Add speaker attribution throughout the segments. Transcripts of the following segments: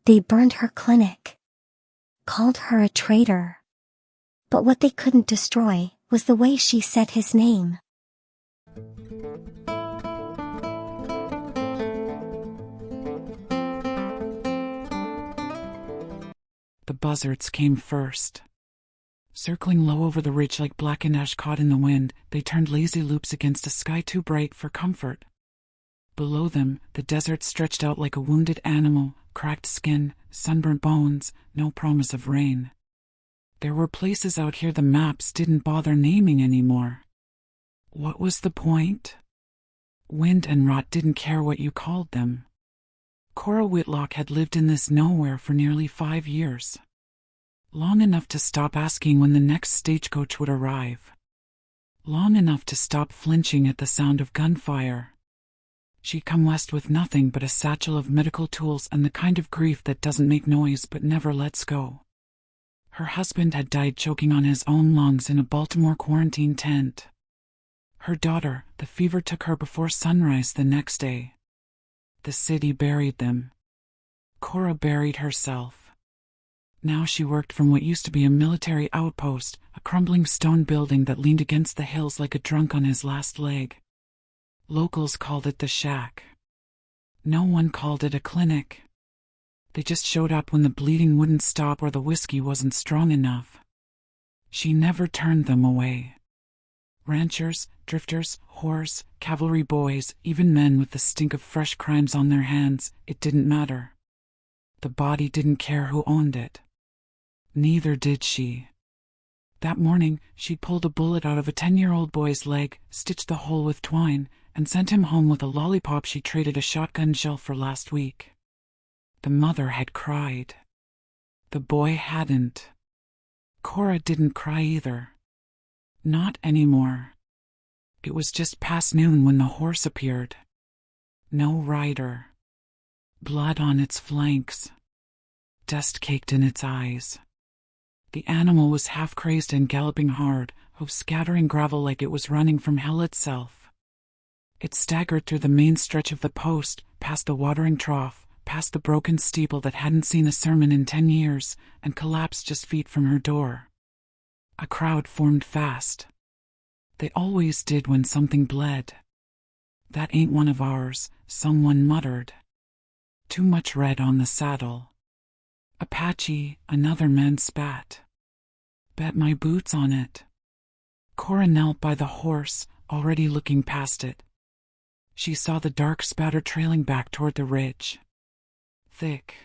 Speaker 1: They burned her clinic, called her a traitor. But what they couldn't destroy was the way she said his name.
Speaker 2: The buzzards came first. Circling low over the ridge like blackened ash caught in the wind, they turned lazy loops against a sky too bright for comfort. Below them, the desert stretched out like a wounded animal, cracked skin, sunburnt bones, no promise of rain. There were places out here the maps didn't bother naming anymore. What was the point? Wind and rot didn't care what you called them. Cora Whitlock had lived in this nowhere for nearly 5 years. Long enough to stop asking when the next stagecoach would arrive. Long enough to stop flinching at the sound of gunfire. She'd come west with nothing but a satchel of medical tools and the kind of grief that doesn't make noise but never lets go. Her husband had died choking on his own lungs in a Baltimore quarantine tent. Her daughter, the fever took her before sunrise the next day. The city buried them. Cora buried herself. Now she worked from what used to be a military outpost, a crumbling stone building that leaned against the hills like a drunk on his last leg. Locals called it the shack. No one called it a clinic. They just showed up when the bleeding wouldn't stop or the whiskey wasn't strong enough. She never turned them away. Ranchers, drifters, whores, cavalry boys, even men with the stink of fresh crimes on their hands, it didn't matter. The body didn't care who owned it. Neither did she. That morning, she'd pulled a bullet out of a 10-year-old boy's leg, stitched the hole with twine, and sent him home with a lollipop she traded a shotgun shell for last week. The mother had cried. The boy hadn't. Cora didn't cry either. Not anymore. It was just past noon when the horse appeared. No rider. Blood on its flanks. Dust caked in its eyes. The animal was half-crazed and galloping hard, hooves scattering gravel like it was running from hell itself. It staggered through the main stretch of the post, past the watering trough, past the broken steeple that hadn't seen a sermon in 10 years, and collapsed just feet from her door. A crowd formed fast. They always did when something bled. "That ain't one of ours," someone muttered. "Too much red on the saddle." "Apache," another man spat. "Bet my boots on it." Cora knelt by the horse, already looking past it. She saw the dark spatter trailing back toward the ridge. Thick.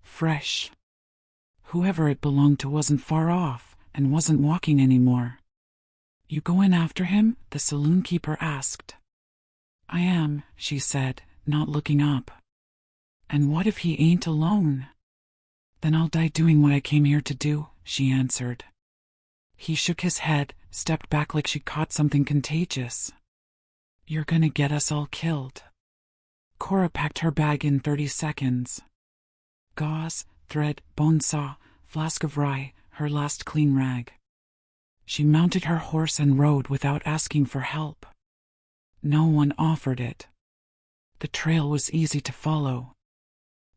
Speaker 2: Fresh. Whoever it belonged to wasn't far off, and wasn't walking anymore. "You going after him?" the saloon keeper asked. "I am," she said, not looking up. "And what if he ain't alone?" "Then I'll die doing what I came here to do," she answered. He shook his head, stepped back like she'd caught something contagious. "You're gonna get us all killed." Cora packed her bag in 30 seconds. Gauze, thread, bone saw, flask of rye, her last clean rag. She mounted her horse and rode without asking for help. No one offered it. The trail was easy to follow.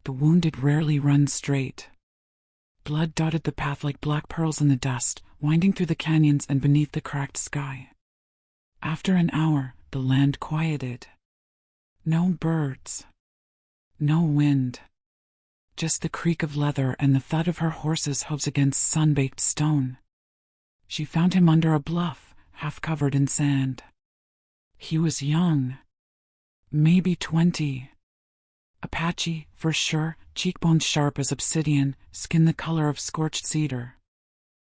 Speaker 2: The wounded rarely run straight. Blood dotted the path like black pearls in the dust, winding through the canyons and beneath the cracked sky. After an hour, the land quieted. No birds. No wind. Just the creak of leather and the thud of her horse's hooves against sun-baked stone. She found him under a bluff, half covered in sand. He was young. Maybe 20. Apache, for sure, cheekbones sharp as obsidian, skin the color of scorched cedar.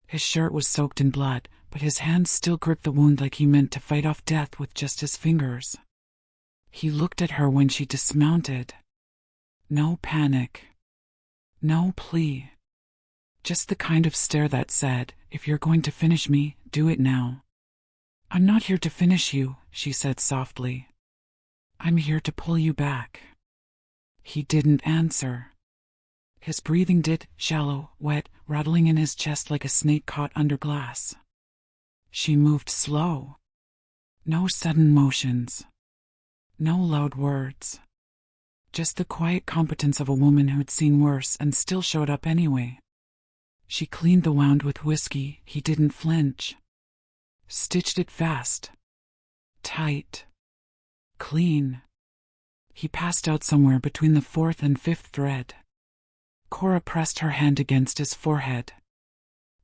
Speaker 2: His shirt was soaked in blood, but his hands still gripped the wound like he meant to fight off death with just his fingers. He looked at her when she dismounted. No panic. No plea. Just the kind of stare that said, "If you're going to finish me, do it now." "I'm not here to finish you," she said softly. "I'm here to pull you back." He didn't answer. His breathing did, shallow, wet, rattling in his chest like a snake caught under glass. She moved slow. No sudden motions. No loud words. Just the quiet competence of a woman who'd seen worse and still showed up anyway. She cleaned the wound with whiskey. He didn't flinch. Stitched it fast. Tight. Clean. He passed out somewhere between the fourth and fifth thread. Cora pressed her hand against his forehead.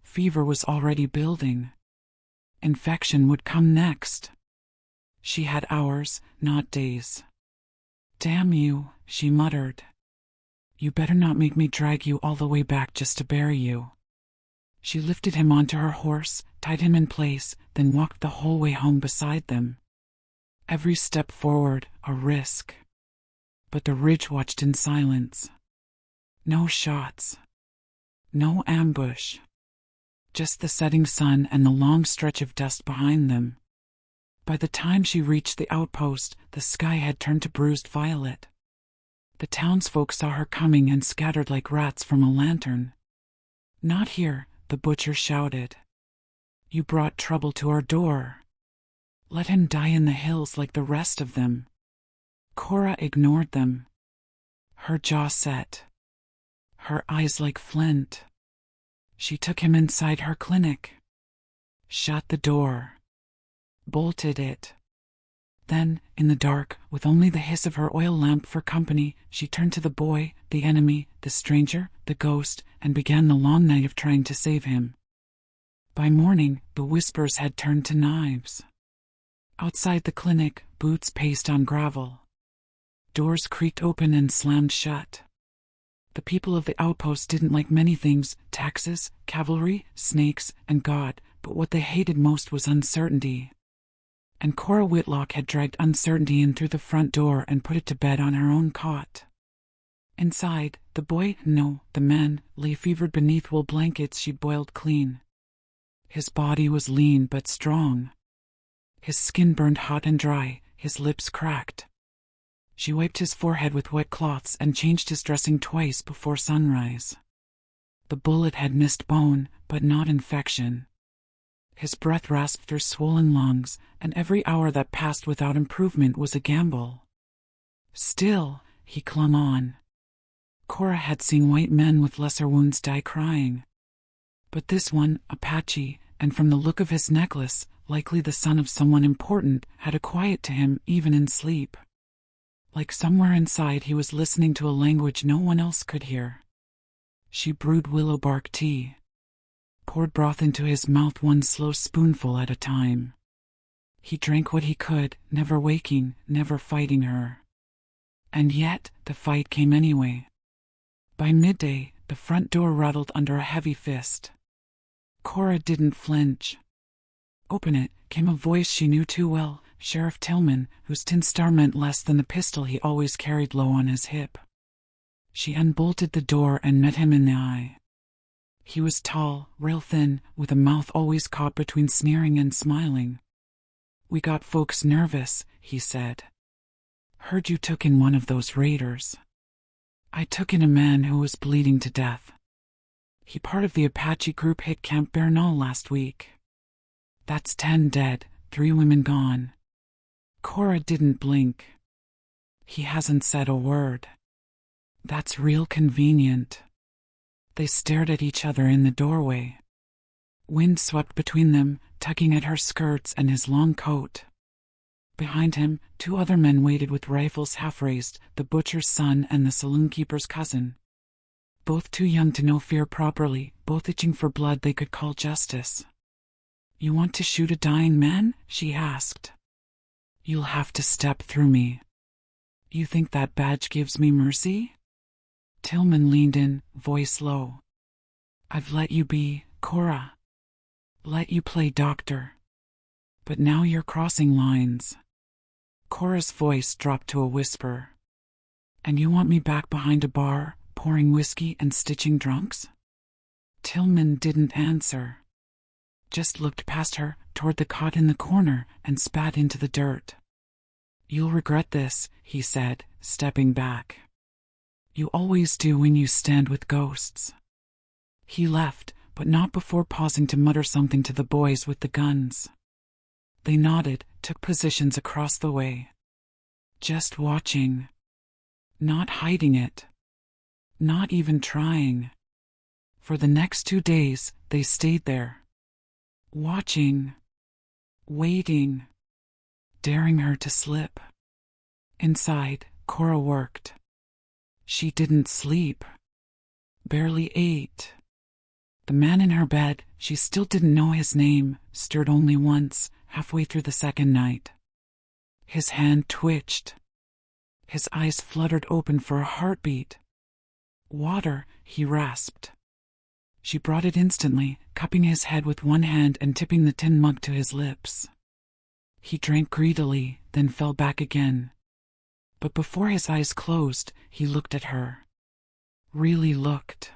Speaker 2: Fever was already building. Infection would come next. She had hours, not days. "Damn you," she muttered. "You better not make me drag you all the way back just to bury you." She lifted him onto her horse, tied him in place, then walked the whole way home beside them. Every step forward, a risk. But the ridge watched in silence. No shots. No ambush. Just the setting sun and the long stretch of dust behind them. By the time she reached the outpost, the sky had turned to bruised violet. The townsfolk saw her coming and scattered like rats from a lantern. "Not here," the butcher shouted. "You brought trouble to our door. Let him die in the hills like the rest of them." Cora ignored them. Her jaw set. Her eyes like flint. She took him inside her clinic. Shut the door. Bolted it. Then, in the dark, with only the hiss of her oil lamp for company, she turned to the boy, the enemy, the stranger, the ghost, and began the long night of trying to save him. By morning, the whispers had turned to knives. Outside the clinic, boots paced on gravel. Doors creaked open and slammed shut. The people of the outpost didn't like many things: taxes, cavalry, snakes, and God, but what they hated most was uncertainty. And Cora Whitlock had dragged uncertainty in through the front door and put it to bed on her own cot. Inside, the man, lay fevered beneath wool blankets she'd boiled clean. His body was lean but strong. His skin burned hot and dry, his lips cracked. She wiped his forehead with wet cloths and changed his dressing twice before sunrise. The bullet had missed bone, but not infection. His breath rasped through swollen lungs, and every hour that passed without improvement was a gamble. Still, he clung on. Cora had seen white men with lesser wounds die crying. But this one, Apache, and from the look of his necklace, likely the son of someone important, had a quiet to him even in sleep. Like somewhere inside he was listening to a language no one else could hear. She brewed willow bark tea. Poured broth into his mouth one slow spoonful at a time. He drank what he could, never waking, never fighting her. And yet, the fight came anyway. By midday, the front door rattled under a heavy fist. Cora didn't flinch. "Open it," came a voice she knew too well, Sheriff Tillman, whose tin star meant less than the pistol he always carried low on his hip. She unbolted the door and met him in the eye. He was tall, rail thin, with a mouth always caught between sneering and smiling. "We got folks nervous," he said. "Heard you took in one of those raiders." "I took in a man who was bleeding to death. He part of the Apache group hit Camp Bernal last week. That's 10 dead, 3 women gone." Cora didn't blink. "He hasn't said a word." "That's real convenient." They stared at each other in the doorway. Wind swept between them, tugging at her skirts and his long coat. Behind him, 2 other men waited with rifles half-raised, the butcher's son and the saloon-keeper's cousin. Both too young to know fear properly, both itching for blood they could call justice. "You want to shoot a dying man?" she asked. "You'll have to step through me." "You think that badge gives me mercy?" Tillman leaned in, voice low. "I've let you be, Cora. Let you play doctor. But now you're crossing lines." Cora's voice dropped to a whisper. "And you want me back behind a bar, pouring whiskey and stitching drunks?" Tillman didn't answer. Just looked past her, toward the cot in the corner, and spat into the dirt. "You'll regret this," he said, stepping back. "You always do when you stand with ghosts." He left, but not before pausing to mutter something to the boys with the guns. They nodded, took positions across the way. "Just watching." not hiding it, not even trying. For the next 2 days, they stayed there, watching, waiting, daring her to slip. Inside, Cora worked. She didn't sleep, barely ate. The man in her bed, she still didn't know his name, stirred only once, halfway through the second night. His hand twitched. His eyes fluttered open for a heartbeat. "Water," he rasped. She brought it instantly, cupping his head with one hand and tipping the tin mug to his lips. He drank greedily, then fell back again. But before his eyes closed, he looked at her. Really looked.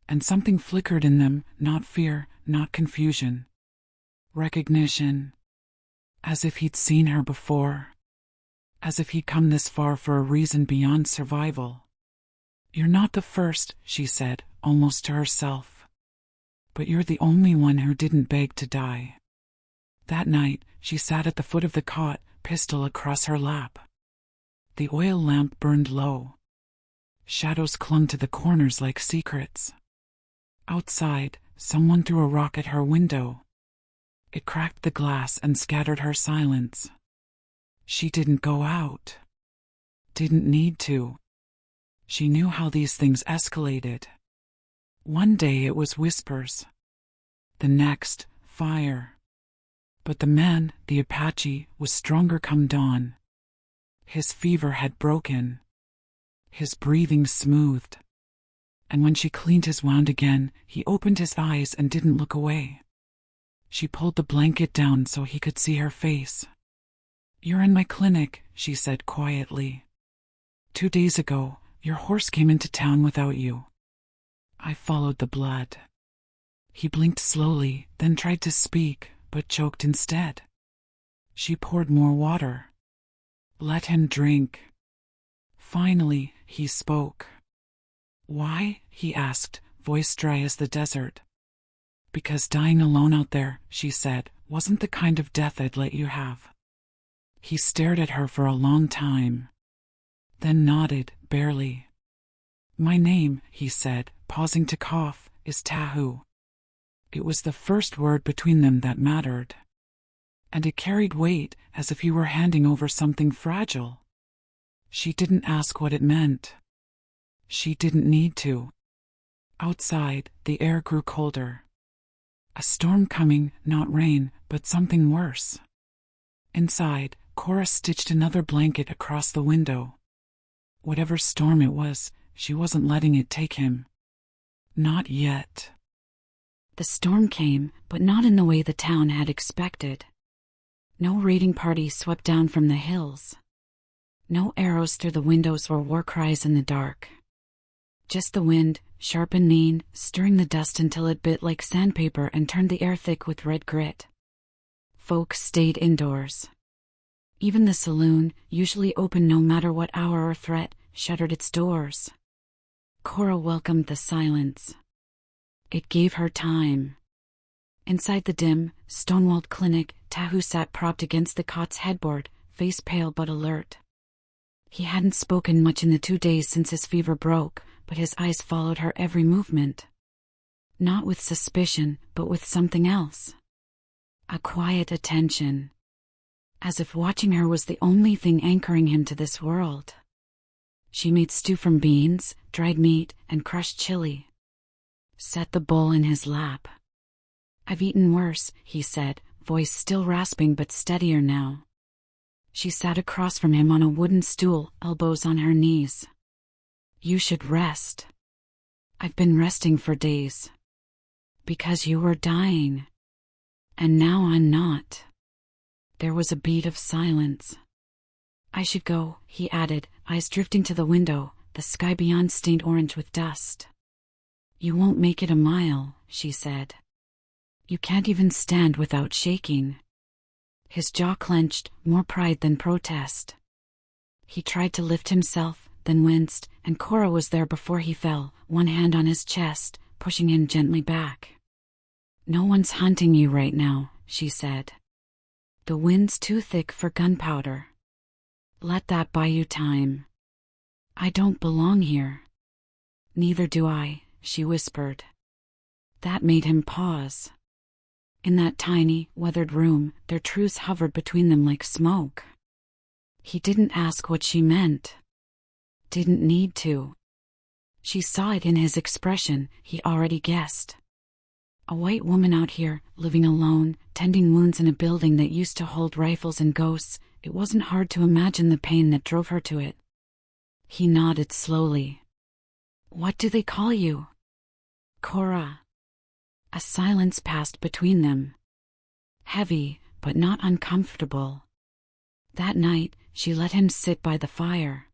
Speaker 2: And something flickered in them, not fear, not confusion. Recognition. As if he'd seen her before. As if he'd come this far for a reason beyond survival. "You're not the first," she said, almost to herself. "But you're the only one who didn't beg to die." That night, she sat at the foot of the cot, pistol across her lap. The oil lamp burned low. Shadows clung to the corners like secrets. Outside, someone threw a rock at her window. It cracked the glass and scattered her silence. She didn't go out. Didn't need to. She knew how these things escalated. One day it was whispers. The next, fire. But the man, the Apache, was stronger come dawn. His fever had broken. His breathing smoothed. And when she cleaned his wound again, he opened his eyes and didn't look away. She pulled the blanket down so he could see her face. "You're in my clinic," she said quietly. "2 days ago, your horse came into town without you. I followed the blood." He blinked slowly, then tried to speak, but choked instead. She poured more water. Let him drink. Finally, he spoke. "Why?" he asked, voice dry as the desert. "Because dying alone out there," she said, "wasn't the kind of death I'd let you have." He stared at her for a long time. Then nodded, barely. "My name," he said, pausing to cough, "is Tahu." It was the first word between them that mattered. And it carried weight, as if he were handing over something fragile. She didn't ask what it meant. She didn't need to. Outside, the air grew colder. A storm coming, not rain, but something worse. Inside, Cora stitched another blanket across the window. Whatever storm it was, she wasn't letting it take him. Not yet.
Speaker 3: The storm came, but not in the way the town had expected. No raiding party swept down from the hills. No arrows through the windows or war cries in the dark. Just the wind, sharp and mean, stirring the dust until it bit like sandpaper and turned the air thick with red grit. Folks stayed indoors. Even the saloon, usually open no matter what hour or threat, shuttered its doors. Cora welcomed the silence. It gave her time. Inside the dim, stone-walled clinic, Tahu sat propped against the cot's headboard, face pale but alert. He hadn't spoken much in the 2 days since his fever broke, but his eyes followed her every movement. Not with suspicion, but with something else. A quiet attention. As if watching her was the only thing anchoring him to this world. She made stew from beans, dried meat, and crushed chili. Set the bowl in his lap. "I've eaten worse," he said, voice still rasping but steadier now. She sat across from him on a wooden stool, elbows on her knees. "You should rest." "I've been resting for days." "Because you were dying. And now I'm not." There was a beat of silence. "I should go," he added, eyes drifting to the window, the sky beyond stained orange with dust. "You won't make it a mile," she said. "You can't even stand without shaking." His jaw clenched, more pride than protest. He tried to lift himself, then winced, and Cora was there before he fell, one hand on his chest, pushing him gently back. "No one's hunting you right now," she said. "The wind's too thick for gunpowder. Let that buy you time." I don't belong here. Neither do I, she whispered. That made him pause. In that tiny, weathered room, their truths hovered between them like smoke. He didn't ask what she meant. Didn't need to. She saw it in his expression, he already guessed. A white woman out here, living alone, tending wounds in a building that used to hold rifles and ghosts, it wasn't hard to imagine the pain that drove her to it. He nodded slowly. What do they call you? Cora. A silence passed between them. Heavy, but not uncomfortable. That night, she let him sit by the fire.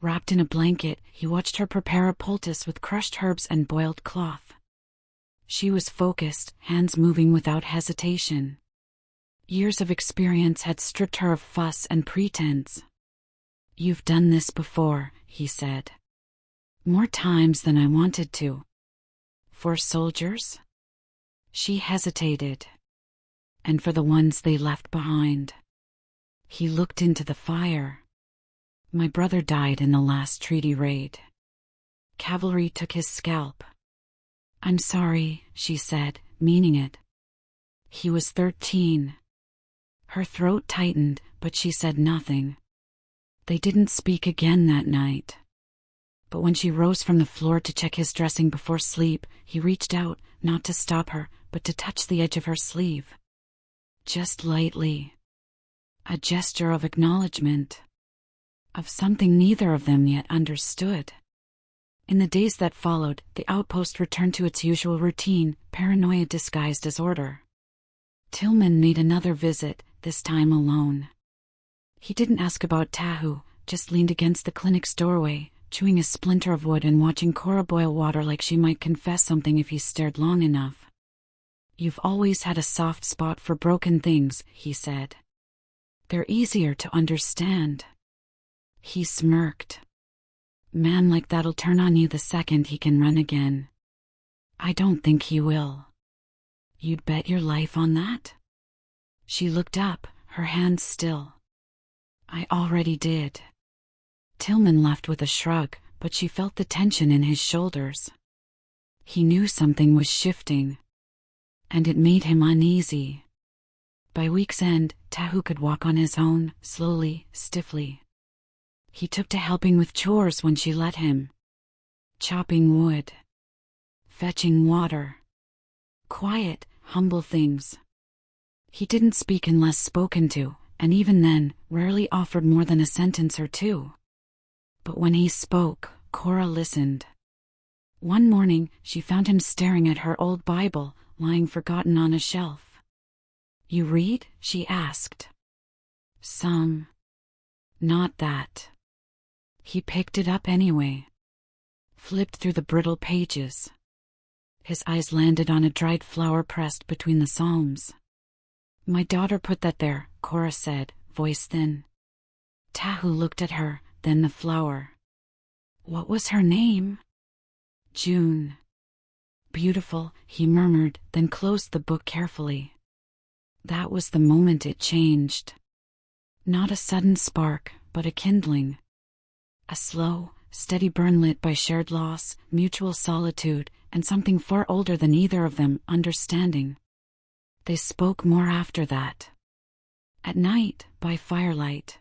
Speaker 3: Wrapped in a blanket, he watched her prepare a poultice with crushed herbs and boiled cloth. She was focused, hands moving without hesitation. Years of experience had stripped her of fuss and pretense. You've done this before, he said. More times than I wanted to. For soldiers? She hesitated. And for the ones they left behind. He looked into the fire. My brother died in the last treaty raid. Cavalry took his scalp. I'm sorry, she said, meaning it. He was 13. Her throat tightened, but she said nothing. They didn't speak again that night. But when she rose from the floor to check his dressing before sleep, he reached out, not to stop her, but to touch the edge of her sleeve. Just lightly. A gesture of acknowledgement. Of something neither of them yet understood. In the days that followed, the outpost returned to its usual routine, paranoia disguised as order. Tillman made another visit, this time alone. He didn't ask about Tahu, just leaned against the clinic's doorway, chewing a splinter of wood and watching Cora boil water like she might confess something if he stared long enough. You've always had a soft spot for broken things, he said. They're easier to understand. He smirked. Man like that'll turn on you the second he can run again. I don't think he will. You'd bet your life on that? She looked up, her hands still. I already did. Tillman left with a shrug, but she felt the tension in his shoulders. He knew something was shifting. And it made him uneasy. By week's end, Tahu could walk on his own, slowly, stiffly. He took to helping with chores when she let him. Chopping wood. Fetching water. Quiet, humble things. He didn't speak unless spoken to, and even then, rarely offered more than a sentence or two. But when he spoke, Cora listened. One morning, she found him staring at her old Bible, lying forgotten on a shelf. You read? She asked. Some. Not that. He picked it up anyway. Flipped through the brittle pages. His eyes landed on a dried flower pressed between the psalms. My daughter put that there, Cora said, voice thin. Tahu looked at her, then the flower. What was her name? June. Beautiful, he murmured, then closed the book carefully. That was the moment it changed. Not a sudden spark, but a kindling. A slow, steady burn lit by shared loss, mutual solitude, and something far older than either of them, understanding. They spoke more after that. At night, by firelight.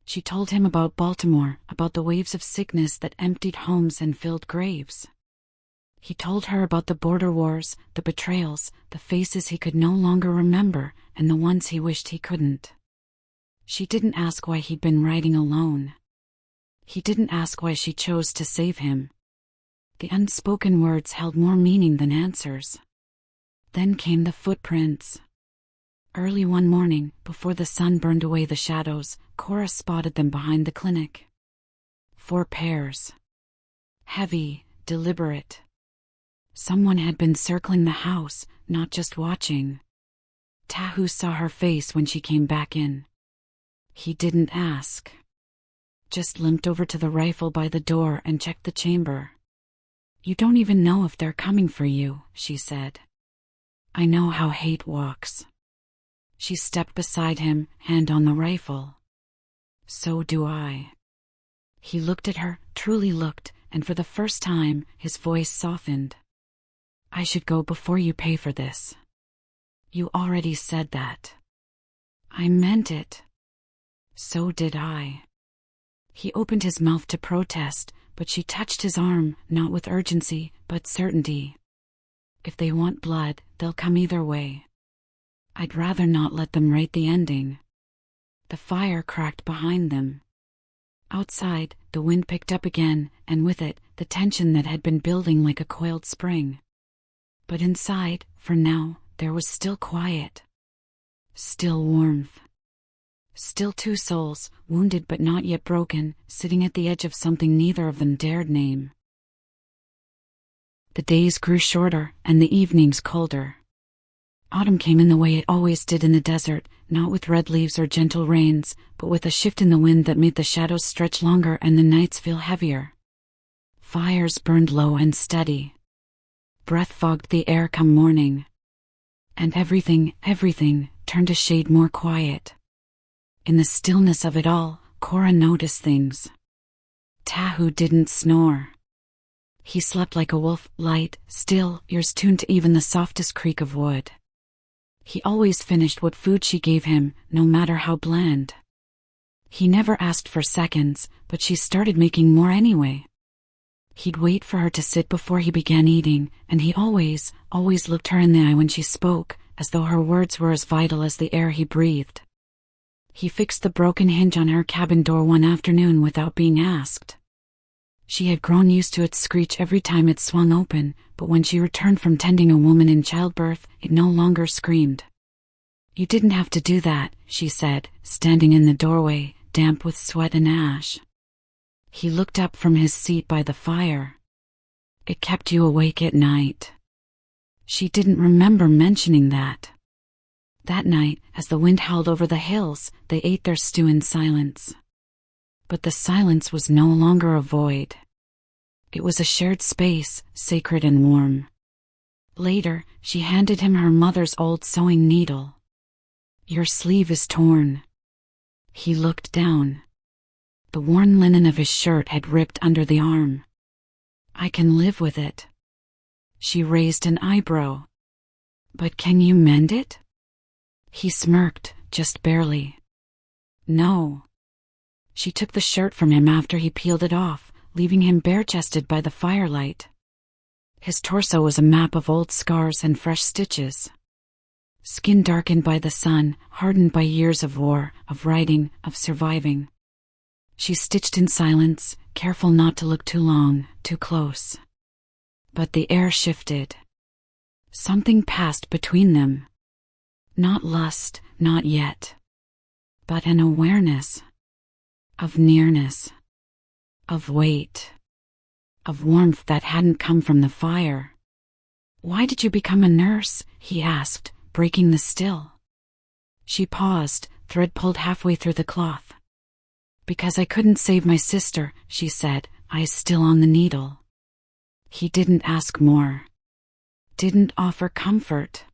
Speaker 3: She told him about Baltimore, about the waves of sickness that emptied homes and filled graves. He told her about the border wars, the betrayals, the faces he could no longer remember, and the ones he wished he couldn't. She didn't ask why he'd been riding alone. He didn't ask why she chose to save him. The unspoken words held more meaning than answers. Then came the footprints. Early one morning, before the sun burned away the shadows, Cora spotted them behind the clinic. 4 pairs. Heavy, deliberate. Someone had been circling the house, not just watching. Tahu saw her face when she came back in. He didn't ask. Just limped over to the rifle by the door and checked the chamber. You don't even know if they're coming for you, she said. I know how hate walks. She stepped beside him, hand on the rifle. So do I. He looked at her, truly looked, and for the first time, his voice softened. I should go before you pay for this. You already said that. I meant it. So did I. He opened his mouth to protest, but she touched his arm, not with urgency, but certainty. If they want blood, they'll come either way. I'd rather not let them write the ending. The fire cracked behind them. Outside, the wind picked up again, and with it, the tension that had been building like a coiled spring. But inside, for now, there was still quiet. Still warmth. Still two souls, wounded but not yet broken, sitting at the edge of something neither of them dared name. The days grew shorter, and the evenings colder. Autumn came in the way it always did in the desert, not with red leaves or gentle rains, but with a shift in the wind that made the shadows stretch longer and the nights feel heavier. Fires burned low and steady. Breath fogged the air come morning. And everything, turned a shade more quiet. In the stillness of it all, Cora noticed things. Tahu didn't snore. He slept like a wolf, light, still, ears tuned to even the softest creak of wood. He always finished what food she gave him, no matter how bland. He never asked for seconds, but she started making more anyway. He'd wait for her to sit before he began eating, and he always looked her in the eye when she spoke, as though her words were as vital as the air he breathed. He fixed the broken hinge on her cabin door one afternoon without being asked. She had grown used to its screech every time it swung open, but when she returned from tending a woman in childbirth, it no longer screamed. You didn't have to do that, she said, standing in the doorway, damp with sweat and ash. He looked up from his seat by the fire. It kept you awake at night. She didn't remember mentioning that. That night, as the wind howled over the hills, they ate their stew in silence. But the silence was no longer a void. It was a shared space, sacred and warm. Later, she handed him her mother's old sewing needle. Your sleeve is torn. He looked down. The worn linen of his shirt had ripped under the arm. I can live with it. She raised an eyebrow. But can you mend it? He smirked, just barely. No. She took the shirt from him after he peeled it off, leaving him bare-chested by the firelight. His torso was a map of old scars and fresh stitches. Skin darkened by the sun, hardened by years of war, of writing, of surviving. She stitched in silence, careful not to look too long, too close. But the air shifted. Something passed between them. Not lust, not yet. But an awareness. Of nearness. Of weight. Of warmth that hadn't come from the fire. Why did you become a nurse? He asked, breaking the still. She paused, thread pulled halfway through the cloth. Because I couldn't save my sister, she said, eyes still on the needle. He didn't ask more. Didn't offer comfort.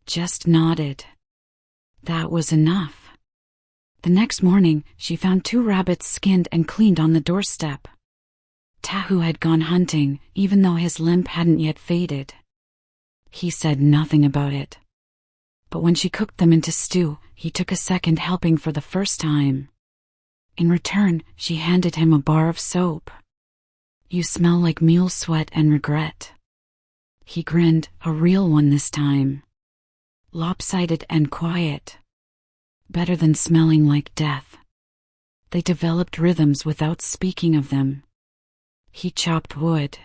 Speaker 3: Just nodded. That was enough. The next morning, she found 2 rabbits skinned and cleaned on the doorstep. Tahu had gone hunting, even though his limp hadn't yet faded. He said nothing about it. But when she cooked them into stew, he took a second helping for the first time. In return, she handed him a bar of soap. You smell like mule sweat and regret. He grinned, a real one this time. Lopsided and quiet. Better than smelling like death. They developed rhythms without speaking of them. He chopped wood.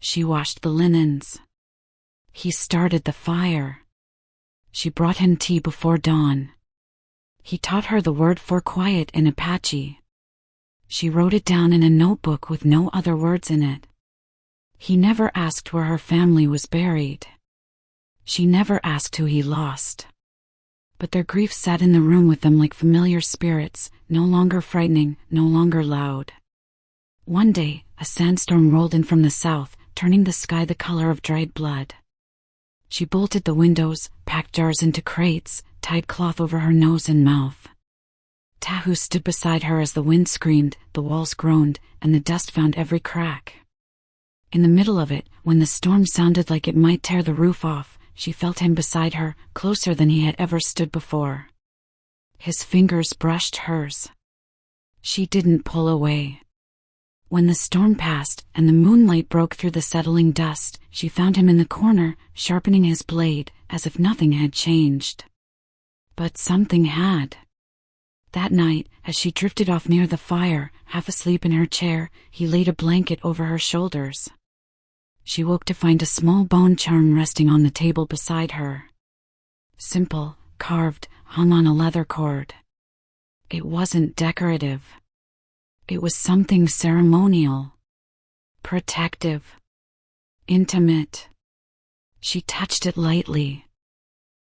Speaker 3: She washed the linens. He started the fire. She brought him tea before dawn. He taught her the word for quiet in Apache. She wrote it down in a notebook with no other words in it. He never asked where her family was buried. She never asked who he lost. But their grief sat in the room with them like familiar spirits, no longer frightening, no longer loud. One day, a sandstorm rolled in from the south, turning the sky the color of dried blood. She bolted the windows, packed jars into crates, tied cloth over her nose and mouth. Tahu stood beside her as the wind screamed, the walls groaned, and the dust found every crack. In the middle of it, when the storm sounded like it might tear the roof off, she felt him beside her, closer than he had ever stood before. His fingers brushed hers. She didn't pull away. When the storm passed and the moonlight broke through the settling dust, she found him in the corner, sharpening his blade, as if nothing had changed. But something had. That night, as she drifted off near the fire, half asleep in her chair, he laid a blanket over her shoulders. She woke to find a small bone charm resting on the table beside her. Simple, carved, hung on a leather cord. It wasn't decorative. It was something ceremonial, protective, intimate. She touched it lightly.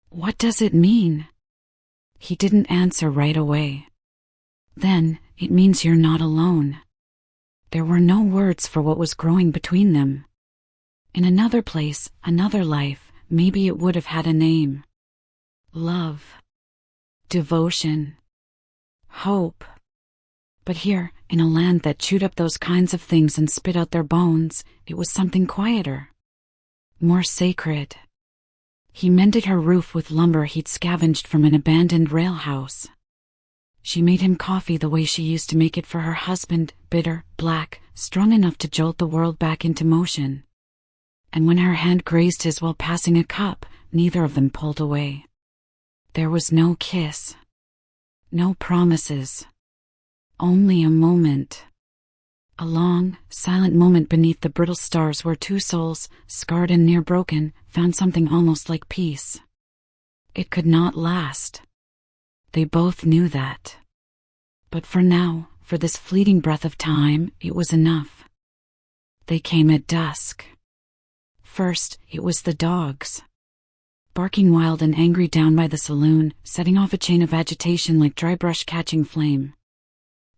Speaker 3: "What does it mean?" He didn't answer right away. "Then, it means you're not alone." There were no words for what was growing between them. In another place, another life, maybe it would have had a name. Love. Devotion. Hope. But here, in a land that chewed up those kinds of things and spit out their bones, it was something quieter. More sacred. He mended her roof with lumber he'd scavenged from an abandoned rail house. She made him coffee the way she used to make it for her husband, bitter, black, strong enough to jolt the world back into motion. And when her hand grazed his while passing a cup, neither of them pulled away. There was no kiss. No promises. Only a moment. A long, silent moment beneath the brittle stars where two souls, scarred and near broken, found something almost like peace. It could not last. They both knew that. But for now, for this fleeting breath of time, it was enough. They came at dusk. First, it was the dogs. Barking wild and angry down by the saloon, setting off a chain of agitation like dry brush catching flame.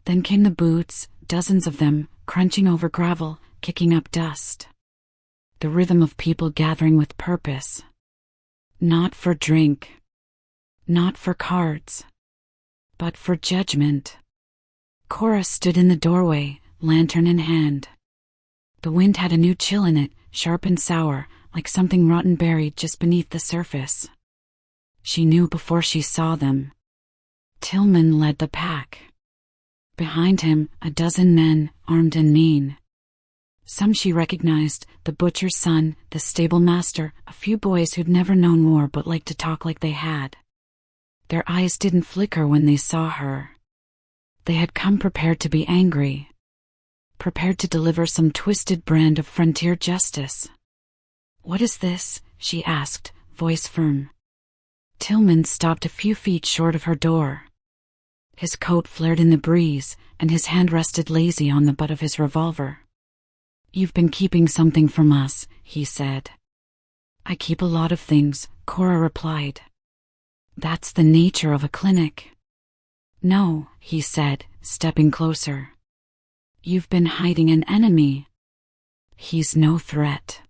Speaker 3: Then came the boots, dozens of them, crunching over gravel, kicking up dust. The rhythm of people gathering with purpose. Not for drink. Not for cards. But for judgment. Cora stood in the doorway, lantern in hand. The wind had a new chill in it, sharp and sour, like something rotten buried just beneath the surface. She knew before she saw them. Tillman led the pack. Behind him, a dozen men, armed and mean. Some she recognized, the butcher's son, the stable master, a few boys who'd never known war but liked to talk like they had. Their eyes didn't flicker when they saw her. They had come prepared to be angry. Prepared to deliver some twisted brand of frontier justice. "What is this?" she asked, voice firm. Tillman stopped a few feet short of her door. His coat flared in the breeze, and his hand rested lazy on the butt of his revolver. "You've been keeping something from us," he said. "I keep a lot of things," Cora replied. "That's the nature of a clinic." "No," he said, stepping closer. "You've been hiding an enemy." "He's no threat."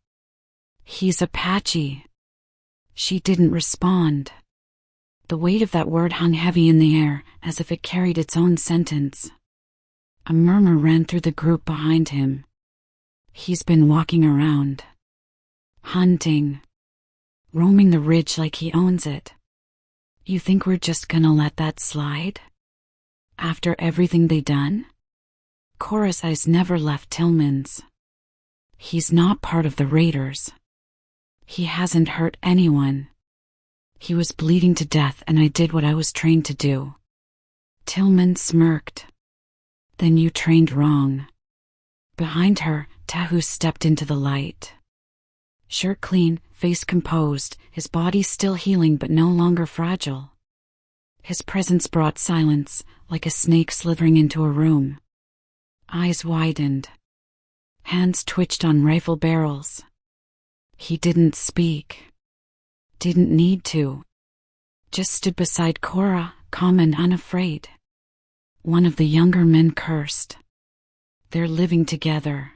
Speaker 3: "He's Apache." She didn't respond. The weight of that word hung heavy in the air, as if it carried its own sentence. A murmur ran through the group behind him. "He's been walking around. Hunting. Roaming the ridge like he owns it. You think we're just gonna let that slide? After everything they done?" Cora's eyes never left Tillman's. "He's not part of the raiders. He hasn't hurt anyone. He was bleeding to death and I did what I was trained to do." Tillman smirked. "Then you trained wrong." Behind her, Tahu stepped into the light. Shirt clean, face composed, his body still healing but no longer fragile. His presence brought silence, like a snake slithering into a room. Eyes widened. Hands twitched on rifle barrels. He didn't speak. Didn't need to. Just stood beside Cora, calm and unafraid. One of the younger men cursed. They're living together.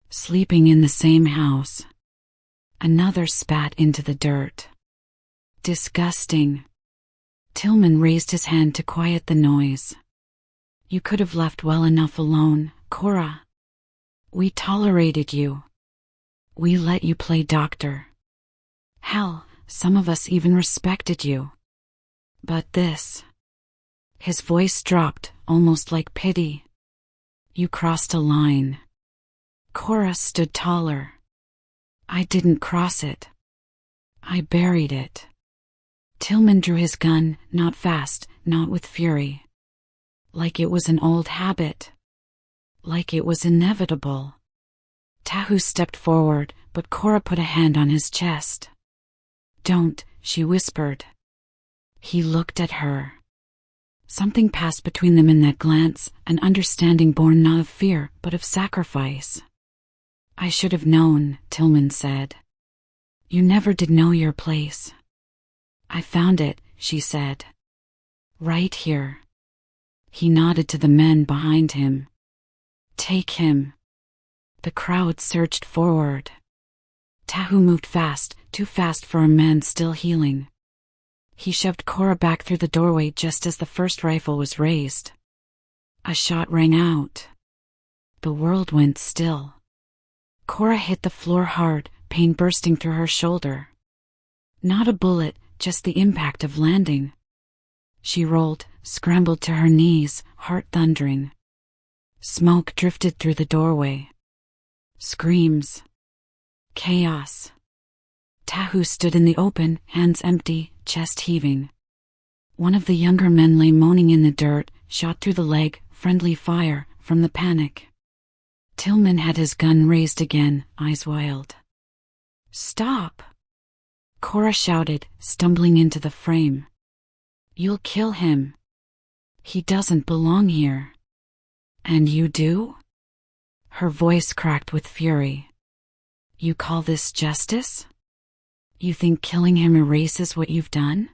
Speaker 3: Sleeping in the same house. Another spat into the dirt. Disgusting. Tillman raised his hand to quiet the noise. You could have left well enough alone, Cora. We tolerated you. We let you play doctor. Hell, some of us even respected you. But this. His voice dropped, almost like pity. You crossed a line. Cora stood taller. I didn't cross it. I buried it. Tillman drew his gun, not fast, not with fury. Like it was an old habit. Like it was inevitable. Tahu stepped forward, but Cora put a hand on his chest. Don't, she whispered. He looked at her. Something passed between them in that glance, an understanding born not of fear, but of sacrifice. I should have known, Tillman said. You never did know your place. I found it, she said. Right here. He nodded to the men behind him. Take him. The crowd surged forward. Tahu moved fast, too fast for a man still healing. He shoved Cora back through the doorway just as the first rifle was raised. A shot rang out. The world went still. Cora hit the floor hard, pain bursting through her shoulder. Not a bullet, just the impact of landing. She rolled, scrambled to her knees, heart thundering. Smoke drifted through the doorway. Screams. Chaos. Tahu stood in the open, hands empty, chest heaving. One of the younger men lay moaning in the dirt, shot through the leg, friendly fire, from the panic. Tillman had his gun raised again, eyes wild. Stop! Cora shouted, stumbling into the frame. You'll kill him. He doesn't belong here. And you do? Her voice cracked with fury. You call this justice? You think killing him erases what you've done?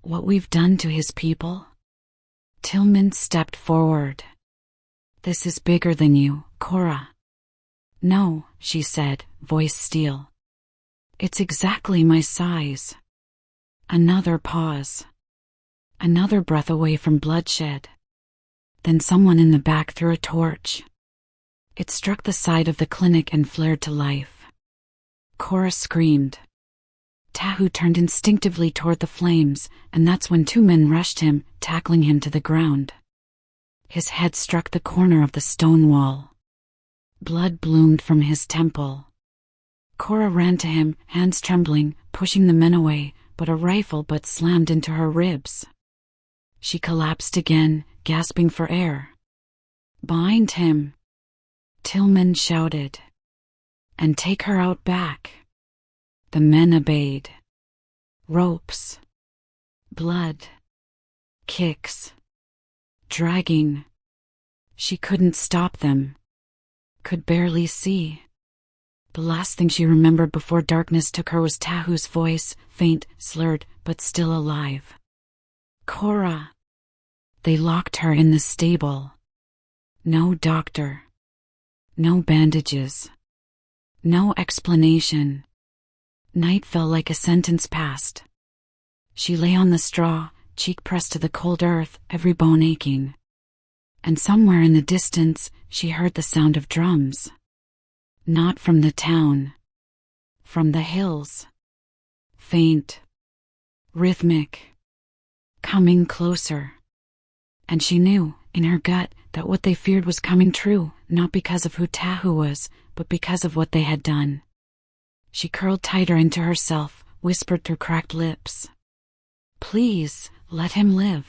Speaker 3: What we've done to his people? Tillman stepped forward. This is bigger than you, Cora. No, she said, voice steel. It's exactly my size. Another pause. Another breath away from bloodshed. Then someone in the back threw a torch. It struck the side of the clinic and flared to life. Cora screamed. Tahu turned instinctively toward the flames, and that's when two men rushed him, tackling him to the ground. His head struck the corner of the stone wall. Blood bloomed from his temple. Cora ran to him, hands trembling, pushing the men away, but a rifle butt slammed into her ribs. She collapsed again, gasping for air. Bind him, Tillman shouted. And take her out back. The men obeyed. Ropes. Blood. Kicks. Dragging. She couldn't stop them. Could barely see. The last thing she remembered before darkness took her was Tahu's voice, faint, slurred, but still alive. Cora. They locked her in the stable. No doctor. No bandages. No explanation. Night fell like a sentence passed. She lay on the straw, cheek pressed to the cold earth, every bone aching. And somewhere in the distance, she heard the sound of drums. Not from the town. From the hills. Faint. Rhythmic. Coming closer. And she knew, in her gut, that what they feared was coming true, not because of who Tahu was, but because of what they had done. She curled tighter into herself, whispered through cracked lips. Please, let him live.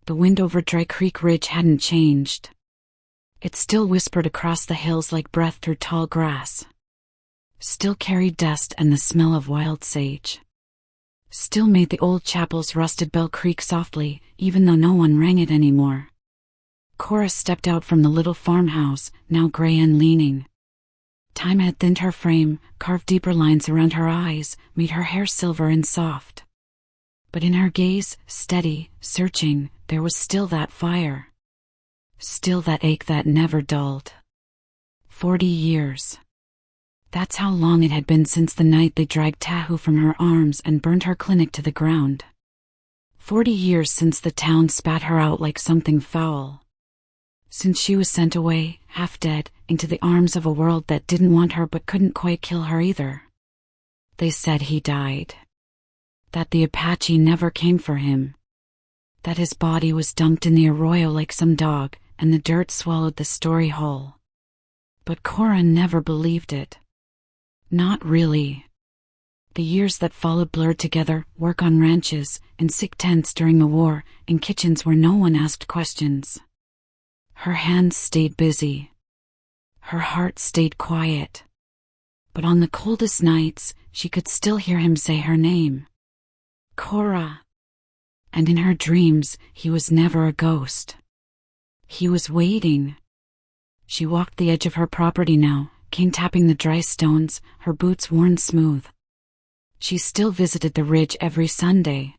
Speaker 3: The wind over Dry Creek Ridge hadn't changed. It still whispered across the hills like breath through tall grass. Still carried dust and the smell of wild sage. Still made the old chapel's rusted bell creak softly, even though no one rang it anymore. Cora stepped out from the little farmhouse, now gray and leaning. Time had thinned her frame, carved deeper lines around her eyes, made her hair silver and soft. But in her gaze, steady, searching, there was still that fire. Still that ache that never dulled. 40 years. That's how long it had been since the night they dragged Tahu from her arms and burned her clinic to the ground. 40 years since the town spat her out like something foul. Since she was sent away, half dead, into the arms of a world that didn't want her but couldn't quite kill her either. They said he died. That the Apache never came for him. That his body was dumped in the arroyo like some dog, and the dirt swallowed the story whole. But Cora never believed it. Not really. The years that followed blurred together, work on ranches, in sick tents during the war, in kitchens where no one asked questions. Her hands stayed busy. Her heart stayed quiet. But on the coldest nights, she could still hear him say her name. Cora. And in her dreams, he was never a ghost. He was waiting. She walked the edge of her property now, cane tapping the dry stones, her boots worn smooth. She still visited the ridge every Sunday.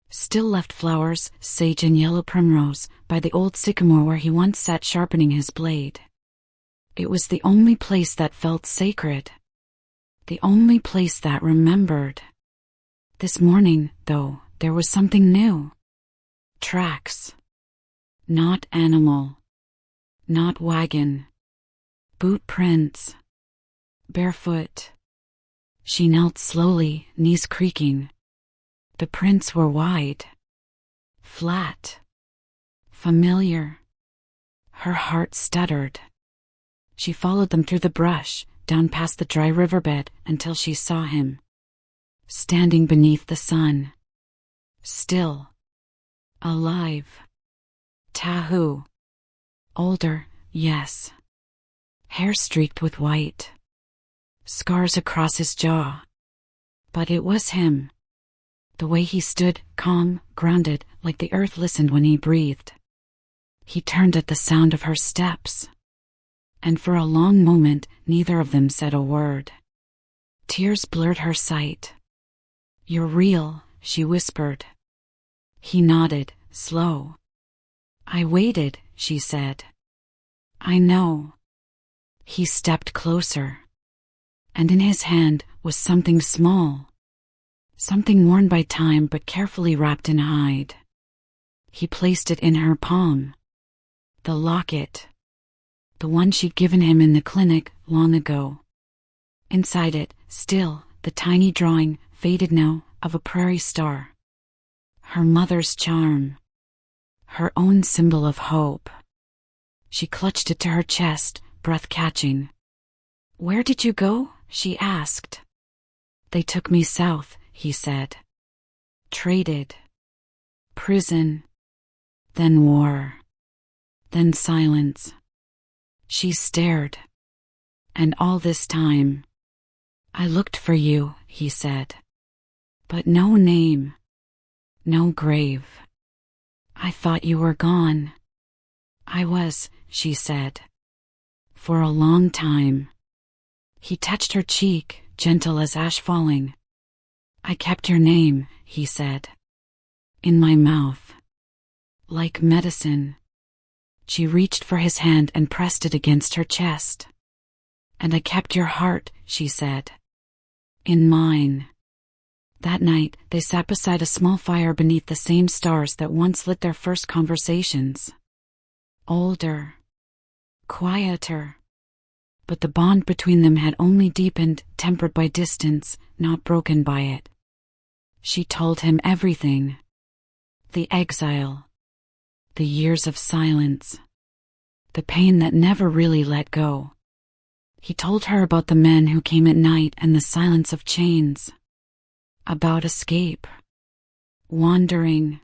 Speaker 3: Still left flowers, sage and yellow primrose, by the old sycamore where he once sat sharpening his blade. It was the only place that felt sacred. The only place that remembered. This morning, though, there was something new. Tracks. Not animal. Not wagon. Boot prints. Barefoot. She knelt slowly, knees creaking. The prints were wide. Flat. Familiar. Her heart stuttered. She followed them through the brush, down past the dry riverbed, until she saw him. Standing beneath the sun. Still. Alive. Tahu. Older, yes. Hair streaked with white. Scars across his jaw. But it was him. The way he stood, calm, grounded, like the earth listened when he breathed. He turned at the sound of her steps. And for a long moment, neither of them said a word. Tears blurred her sight. "You're real," she whispered. He nodded, slow. "I waited," she said. "I know." He stepped closer. And in his hand was something small. Something worn by time but carefully wrapped in hide. He placed it in her palm. The locket. The one she'd given him in the clinic long ago. Inside it, still, the tiny drawing, faded now, of a prairie star. Her mother's charm. Her own symbol of hope. She clutched it to her chest, breath catching. "Where did you go?" she asked. "They took me south," he said. "Traded. Prison. Then war. Then silence." She stared. "And all this time, I looked for you," he said. "But no name. No grave. I thought you were gone." "I was," she said. "For a long time." He touched her cheek, gentle as ash falling. "I kept your name," he said. "In my mouth. Like medicine." She reached for his hand and pressed it against her chest. "And I kept your heart," she said. "In mine." That night, they sat beside a small fire beneath the same stars that once lit their first conversations. Older. Quieter. But the bond between them had only deepened, tempered by distance, not broken by it. She told him everything. The exile. The years of silence. The pain that never really let go. He told her about the men who came at night and the silence of chains. About escape. Wandering.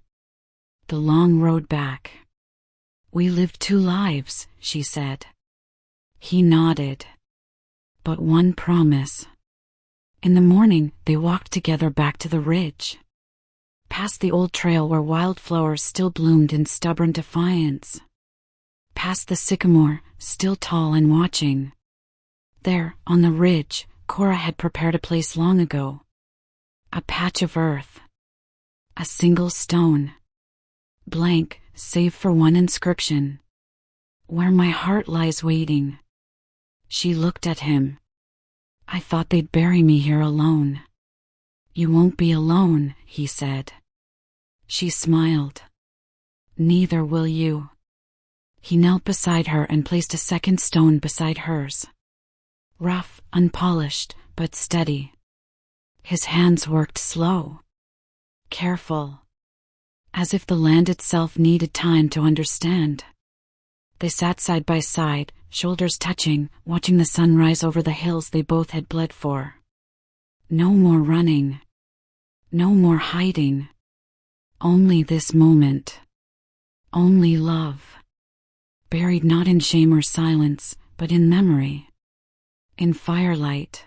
Speaker 3: The long road back. "We lived 2 lives," she said. He nodded. "But one promise." In the morning, they walked together back to the ridge. Past the old trail where wildflowers still bloomed in stubborn defiance. Past the sycamore, still tall and watching. There, on the ridge, Cora had prepared a place long ago. A patch of earth. A single stone. Blank, save for one inscription. "Where my heart lies waiting." She looked at him. "I thought they'd bury me here alone." "You won't be alone," he said. She smiled. Neither will you. He knelt beside her and placed a second stone beside hers. Rough, unpolished, but steady. His hands worked slow, careful, as if the land itself needed time to understand. They sat side by side, shoulders touching, watching the sun rise over the hills they both had bled for. No more running. No more hiding. Only this moment. Only love. Buried not in shame or silence, but in memory. In firelight.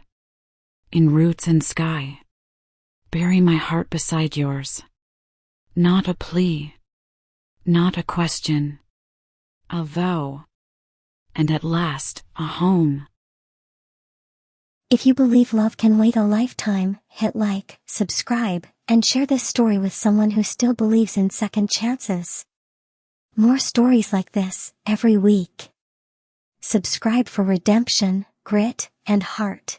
Speaker 3: In roots and sky. Bury my heart beside yours. Not a plea. Not a question. A vow. And at last, a home.
Speaker 1: If you believe love can wait a lifetime, hit like, subscribe, and share this story with someone who still believes in second chances. More stories like this, every week. Subscribe for redemption, grit, and heart.